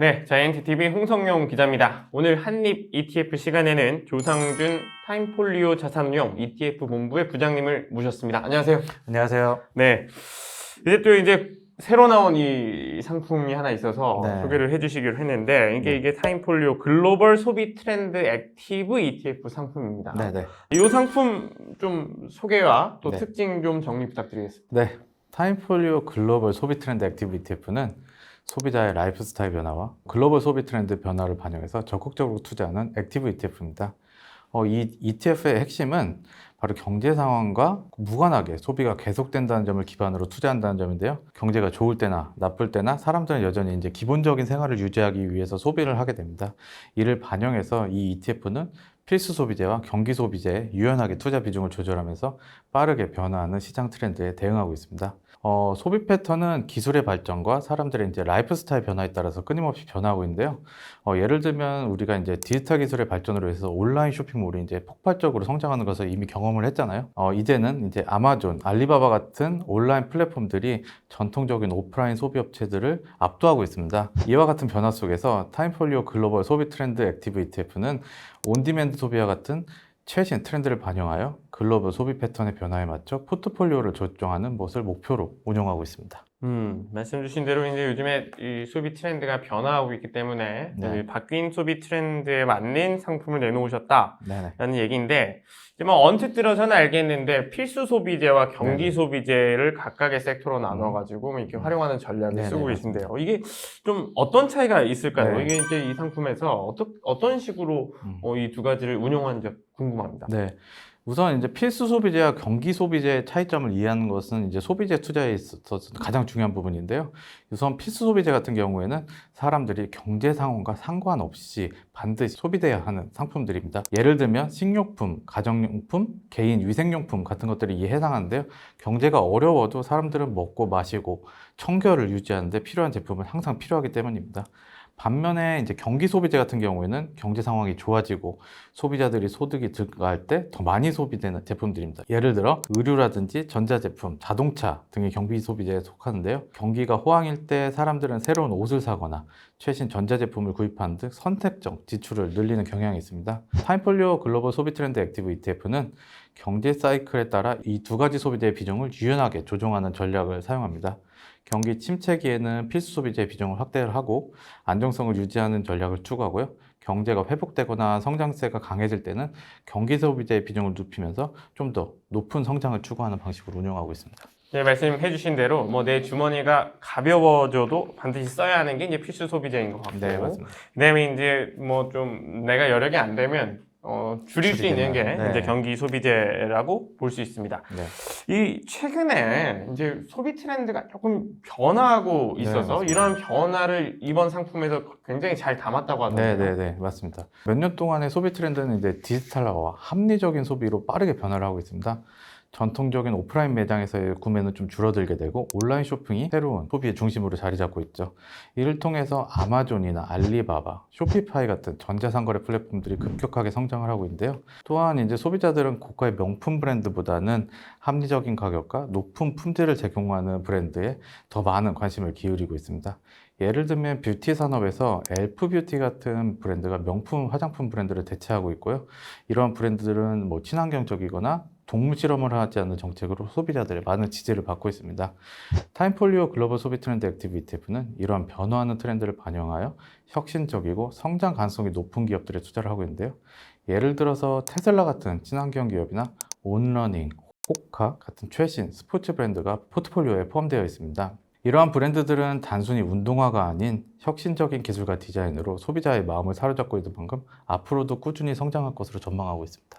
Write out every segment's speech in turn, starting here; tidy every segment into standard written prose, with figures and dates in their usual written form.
네, 자이언트TV 홍성용 기자입니다. 오늘 한입 ETF 시간에는 조상준 타임폴리오 자산운용 ETF 본부의 부장님을 모셨습니다. 안녕하세요. 안녕하세요. 네, 이제 새로 나온 이 상품이 하나 있어서 네. 소개를 해주시기로 했는데 이게 네. 타임폴리오 글로벌 소비 트렌드 액티브 ETF 상품입니다. 네네. 이 상품 좀 소개와 또 네. 특징 좀 정리 부탁드리겠습니다. 네. 타임폴리오 글로벌 소비 트렌드 액티브 ETF는 소비자의 라이프 스타일 변화와 글로벌 소비 트렌드 변화를 반영해서 적극적으로 투자하는 액티브 ETF입니다. 이 ETF의 핵심은 바로 경제 상황과 무관하게 소비가 계속된다는 점을 기반으로 투자한다는 점인데요. 경제가 좋을 때나 나쁠 때나 사람들은 여전히 이제 기본적인 생활을 유지하기 위해서 소비를 하게 됩니다. 이를 반영해서 이 ETF는 필수 소비재와 경기 소비재에 유연하게 투자 비중을 조절하면서 빠르게 변화하는 시장 트렌드에 대응하고 있습니다. 소비 패턴은 기술의 발전과 사람들의 이제 라이프 스타일 변화에 따라서 끊임없이 변화하고 있는데요. 예를 들면 우리가 이제 디지털 기술의 발전으로 해서 온라인 쇼핑몰이 이제 폭발적으로 성장하는 것을 이미 경험을 했잖아요. 이제는 이제 아마존, 알리바바 같은 온라인 플랫폼들이 전통적인 오프라인 소비 업체들을 압도하고 있습니다. 이와 같은 변화 속에서 타임폴리오 글로벌 소비 트렌드 액티브 ETF는 온디맨드 소비와 같은 최신 트렌드를 반영하여 글로벌 소비 패턴의 변화에 맞춰 포트폴리오를 조정하는 것을 목표로 운영하고 있습니다. 말씀 주신 대로 이제 요즘에 이 소비 트렌드가 변화하고 있기 때문에 네. 이 바뀐 소비 트렌드에 맞는 상품을 내놓으셨다라는 네네. 얘기인데, 이제 뭐 언뜻 들어서는 알겠는데 필수 소비재와 경기 네네. 소비재를 각각의 섹터로 나눠가지고 이렇게 활용하는 전략을 네네, 쓰고 맞습니다. 계신데요. 이게 좀 어떤 차이가 있을까요? 네. 이게 이제 이 상품에서 어떤 식으로 이 두 가지를 운용하는지 궁금합니다. 네. 우선 이제 필수 소비재와 경기 소비재의 차이점을 이해하는 것은 이제 소비재 투자에 있어서 가장 중요한 부분인데요. 우선 필수 소비재 같은 경우에는 사람들이 경제 상황과 상관없이 반드시 소비돼야 하는 상품들입니다. 예를 들면 식료품, 가정용품, 개인 위생용품 같은 것들이 이에 해당하는데요. 경제가 어려워도 사람들은 먹고 마시고 청결을 유지하는데 필요한 제품은 항상 필요하기 때문입니다. 반면에 이제 경기 소비재 같은 경우에는 경제 상황이 좋아지고 소비자들이 소득이 증가할 때 더 많이 소비되는 제품들입니다. 예를 들어 의류라든지 전자제품, 자동차 등의 경기 소비재에 속하는데요. 경기가 호황일 때 사람들은 새로운 옷을 사거나 최신 전자제품을 구입하는 등 선택적 지출을 늘리는 경향이 있습니다. 타임폴리오 글로벌 소비 트렌드 액티브 ETF는 경제 사이클에 따라 이 두 가지 소비재의 비중을 유연하게 조정하는 전략을 사용합니다. 경기 침체기에는 필수 소비재의 비중을 확대를 하고 안정성을 유지하는 전략을 추구하고요. 경제가 회복되거나 성장세가 강해질 때는 경기 소비재의 비중을 높이면서 좀 더 높은 성장을 추구하는 방식으로 운영하고 있습니다. 네, 말씀해 주신 대로 뭐 내 주머니가 가벼워져도 반드시 써야 하는 게 이제 필수 소비재인 것 같고, 네, 맞습니다. 그다음에 이제 뭐 좀 내가 여력이 안 되면 줄일 수 있는 게 네. 이제 경기 소비재라고 볼 수 있습니다. 네. 이 최근에 이제 소비 트렌드가 조금 변화하고 네, 있어서 맞습니다. 이런 변화를 이번 상품에서 굉장히 잘 담았다고 하던데요. 네, 맞습니다. 몇 년 동안의 소비 트렌드는 이제 디지털화와 합리적인 소비로 빠르게 변화를 하고 있습니다. 전통적인 오프라인 매장에서의 구매는 좀 줄어들게 되고 온라인 쇼핑이 새로운 소비의 중심으로 자리 잡고 있죠. 이를 통해서 아마존이나 알리바바, 쇼피파이 같은 전자상거래 플랫폼들이 급격하게 성장을 하고 있는데요. 또한 이제 소비자들은 고가의 명품 브랜드보다는 합리적인 가격과 높은 품질을 제공하는 브랜드에 더 많은 관심을 기울이고 있습니다. 예를 들면 뷰티 산업에서 엘프 뷰티 같은 브랜드가 명품 화장품 브랜드를 대체하고 있고요. 이러한 브랜드들은 뭐 친환경적이거나 동물 실험을 하지 않는 정책으로 소비자들의 많은 지지를 받고 있습니다. 타임폴리오 글로벌 소비 트렌드 액티브 ETF는 이러한 변화하는 트렌드를 반영하여 혁신적이고 성장 가능성이 높은 기업들에 투자를 하고 있는데요. 예를 들어서 테슬라 같은 친환경 기업이나 온러닝, 호카 같은 최신 스포츠 브랜드가 포트폴리오에 포함되어 있습니다. 이러한 브랜드들은 단순히 운동화가 아닌 혁신적인 기술과 디자인으로 소비자의 마음을 사로잡고 있는 만큼 앞으로도 꾸준히 성장할 것으로 전망하고 있습니다.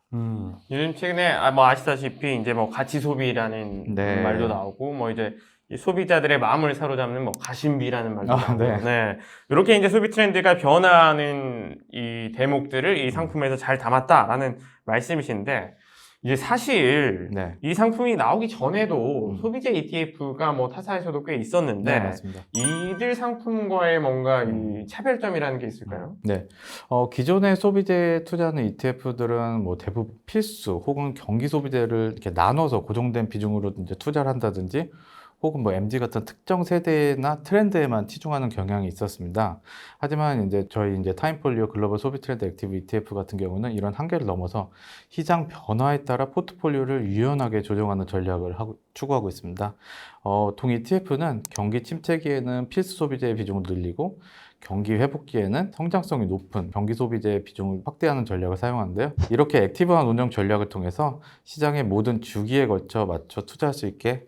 요즘 최근에 뭐 아시다시피 이제 뭐 가치 소비라는 네. 말도 나오고 뭐 이제 이 소비자들의 마음을 사로잡는 뭐 가심비라는 말도 나오고, 네. 이렇게 이제 소비 트렌드가 변화하는 이 대목들을 이 상품에서 잘 담았다라는 말씀이신데, 이제 사실 네. 이 상품이 나오기 전에도 소비재 ETF가 뭐 타사에서도 꽤 있었는데, 네, 맞습니다. 이들 상품과의 뭔가 이 차별점이라는 게 있을까요? 네. 기존의 소비재에 투자하는 ETF들은 뭐 대부분 필수 혹은 경기 소비재를 이렇게 나눠서 고정된 비중으로 이제 투자를 한다든지 혹은 뭐 MZ 같은 특정 세대나 트렌드에만 치중하는 경향이 있었습니다. 하지만 이제 저희 이제 타임폴리오 글로벌 소비 트렌드 액티브 ETF 같은 경우는 이런 한계를 넘어서 시장 변화에 따라 포트폴리오를 유연하게 조정하는 전략을 추구하고 있습니다. 동 ETF는 경기 침체기에는 필수 소비재의 비중을 늘리고 경기 회복기에는 성장성이 높은 경기 소비재의 비중을 확대하는 전략을 사용하는데요. 이렇게 액티브한 운영 전략을 통해서 시장의 모든 주기에 걸쳐 맞춰 투자할 수 있게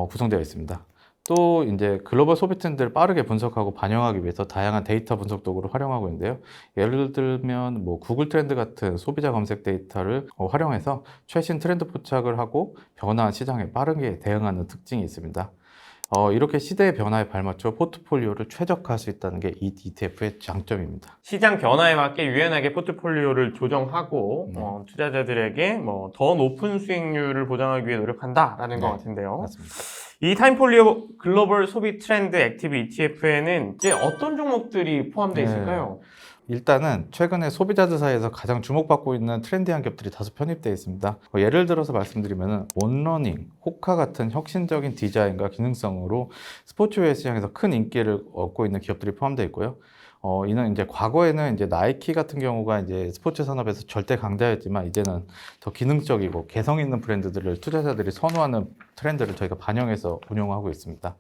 구성되어 있습니다. 또 이제 글로벌 소비 트렌드를 빠르게 분석하고 반영하기 위해서 다양한 데이터 분석 도구를 활용하고 있는데요. 예를 들면 뭐 구글 트렌드 같은 소비자 검색 데이터를 활용해서 최신 트렌드 포착을 하고 변화한 시장에 빠르게 대응하는 특징이 있습니다. 이렇게 시대의 변화에 발맞춰 포트폴리오를 최적화할 수 있다는 게 이 ETF의 장점입니다. 시장 변화에 맞게 유연하게 포트폴리오를 조정하고 네. 투자자들에게 더 높은 수익률을 보장하기 위해 노력한다라는 것 네, 같은데요. 맞습니다. 이 타임폴리오 글로벌 소비 트렌드 액티브 ETF에는 이제 어떤 종목들이 포함되어 네. 있을까요? 일단은 최근에 소비자들 사이에서 가장 주목받고 있는 트렌디한 기업들이 다수 편입되어 있습니다. 예를 들어서 말씀드리면 온러닝, 호카 같은 혁신적인 디자인과 기능성으로 스포츠웨어 시장에서 큰 인기를 얻고 있는 기업들이 포함되어 있고요. 이는 이제 과거에는 이제 나이키 같은 경우가 이제 스포츠 산업에서 절대 강자였지만 이제는 더 기능적이고 개성 있는 브랜드들을 투자자들이 선호하는 트렌드를 저희가 반영해서 운용하고 있습니다.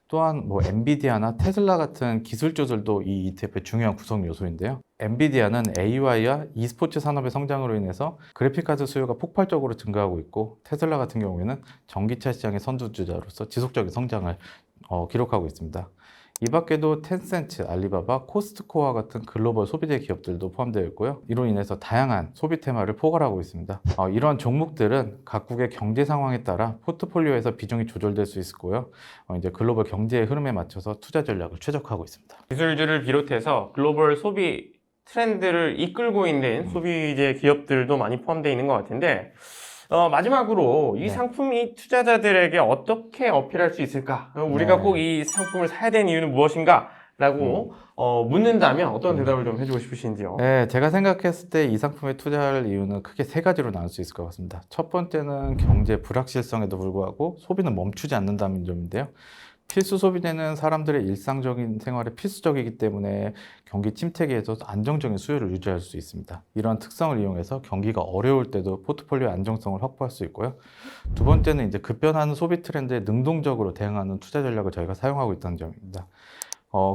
또한 뭐 엔비디아나 테슬라 같은 기술주들도 이 ETF의 중요한 구성 요소인데요. 엔비디아는 AI와 e스포츠 산업의 성장으로 인해서 그래픽카드 수요가 폭발적으로 증가하고 있고 테슬라 같은 경우에는 전기차 시장의 선두주자로서 지속적인 성장을 기록하고 있습니다. 이 밖에도 텐센트, 알리바바, 코스트코와 같은 글로벌 소비재 기업들도 포함되어 있고요. 이로 인해서 다양한 소비 테마를 포괄하고 있습니다. 이러한 종목들은 각국의 경제 상황에 따라 포트폴리오에서 비중이 조절될 수 있고요. 이제 글로벌 경제의 흐름에 맞춰서 투자 전략을 최적화하고 있습니다. 기술주를 비롯해서 글로벌 소비 트렌드를 이끌고 있는 소비재 기업들도 많이 포함되어 있는 것 같은데 마지막으로 이 네. 상품이 투자자들에게 어떻게 어필할 수 있을까? 우리가 네. 꼭 이 상품을 사야 되는 이유는 무엇인가? 라고 묻는다면 어떤 대답을 좀 해주고 싶으신지요? 네, 제가 생각했을 때 이 상품에 투자할 이유는 크게 세 가지로 나눌 수 있을 것 같습니다. 첫 번째는 경제 불확실성에도 불구하고 소비는 멈추지 않는다는 점인데요. 필수 소비재는 사람들의 일상적인 생활에 필수적이기 때문에 경기 침체기에서도 안정적인 수요를 유지할 수 있습니다. 이러한 특성을 이용해서 경기가 어려울 때도 포트폴리오 안정성을 확보할 수 있고요. 두 번째는 이제 급변하는 소비 트렌드에 능동적으로 대응하는 투자 전략을 저희가 사용하고 있다는 점입니다.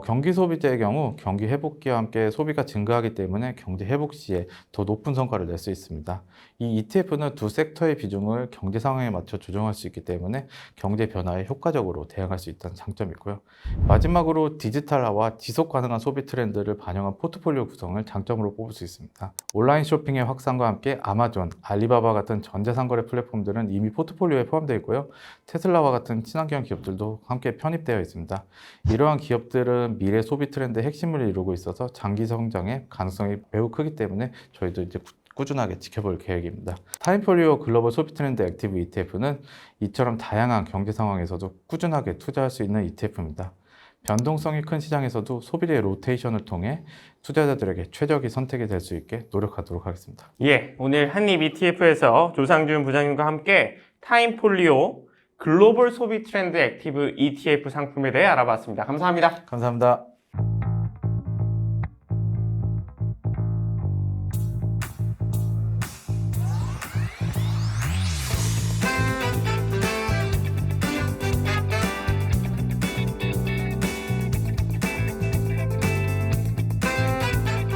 경기 소비재의 경우 경기 회복기와 함께 소비가 증가하기 때문에 경제 회복 시에 더 높은 성과를 낼 수 있습니다. 이 ETF는 두 섹터의 비중을 경제 상황에 맞춰 조정할 수 있기 때문에 경제 변화에 효과적으로 대응할 수 있다는 장점이 있고요. 마지막으로 디지털화와 지속 가능한 소비 트렌드를 반영한 포트폴리오 구성을 장점으로 뽑을 수 있습니다. 온라인 쇼핑의 확산과 함께 아마존, 알리바바 같은 전자상거래 플랫폼들은 이미 포트폴리오에 포함되어 있고요. 테슬라와 같은 친환경 기업들도 함께 편입되어 있습니다. 이러한 기업들은 미래 소비 트렌드의 핵심을 이루고 있어서 장기 성장의 가능성이 매우 크기 때문에 저희도 이제 꾸준하게 지켜볼 계획입니다. 타임폴리오 글로벌 소비 트렌드 액티브 ETF는 이처럼 다양한 경제 상황에서도 꾸준하게 투자할 수 있는 ETF입니다. 변동성이 큰 시장에서도 소비재의 로테이션을 통해 투자자들에게 최적의 선택이 될 수 있게 노력하도록 하겠습니다. 예, 오늘 한입 ETF에서 조상준 부장님과 함께 타임폴리오 글로벌 소비 트렌드 액티브 ETF 상품에 대해 알아봤습니다. 감사합니다. 감사합니다.